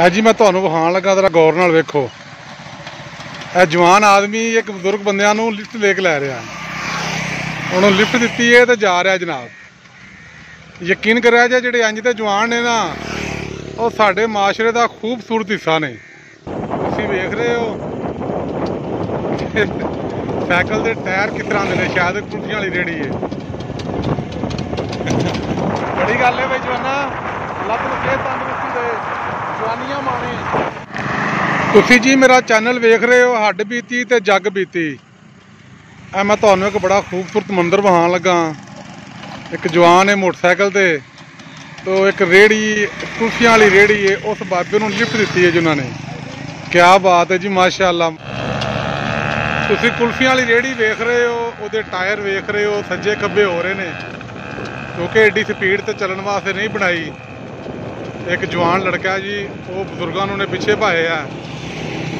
जी मैं ਤੁਹਾਨੂੰ ਵਿਖਾਉਣ ਲੱਗਾ जरा गौर नाल वेखो। ਇਹ जवान आदमी एक बजुर्ग बंदियां नूं लिफ्ट लेके लै रहा उन्होंने लिफ्ट दी है तो जा रहा जनाब। यकीन करिया जे जिहड़े इंज दे जवान ने ना वो साडे माशरे का खूबसूरत हिस्सा ने। तुसीं वेख रहे हो साइकिल के टायर किस तरह के शायद कुल्फियां वाली रेहड़ी है। बड़ी गल है भाई जवाना, अल्लाह तैनूं सेहत तंदुरुस्ती दे, जवानियां माणे। तुसीं जी मेरा चैनल वेख रहे हो हड्ड बीती ते जग बीती। मैं तुहानूं एक बड़ा खूबसूरत मंदिर विखाण लगा। एक जवान है मोटरसाइकिल ते तो एक रेहड़ी कुल्फियां वाली रेहड़ी है, उस बाबे नूं लिफ्ट दी है जिन्होंने। क्या बात है जी, माशाअल्लाह। तुसीं कुल्फियां वाली रेहड़ी वेख रहे हो, उहदे टायर वेख रहे हो, सज्जे खब्बे हो रहे हैं क्योंकि एड्डी स्पीड ते चलण वास्ते नहीं बनाई। एक जवान लड़का जी वो बजुर्गों ने पिछे पाए है,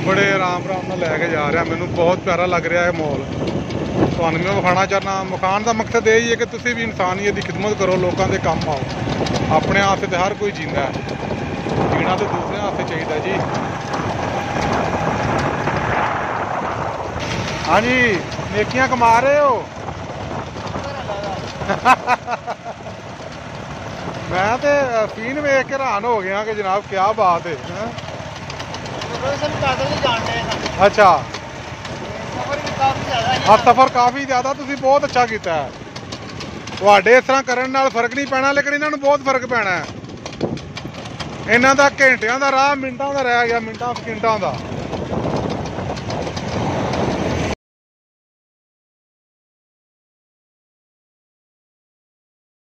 बड़े आराम नाल लैके जा रहा। मैनू बहुत प्यारा लग रहा है माहौल। तुहानूं मैं विखाना चाहना। विखाण का मकसद यही है कि तुसीं भी इंसानियत की खिदमत करो, लोगों के काम आओ। अपने वास्ते तो हर कोई जींदा है, जीना तो दूसरे वास्ते चाहिए जी। हाँ जी, नेकियां कमा रहे हो। मैं तो सीन वेख के हैरान हो गया कि जनाब क्या बात है। अच्छा, हाँ सफ़र काफ़ी ज़्यादा तुसीं बहुत अच्छा किया है। तुहाडे इस तरह करन नाल फर्क नहीं पैना, लेकिन इन्हां नूं बहुत फर्क पैना है। इन्हां दा घंटियां दा राह मिंटां दा रह गया, मिंटां सकिंटां दा।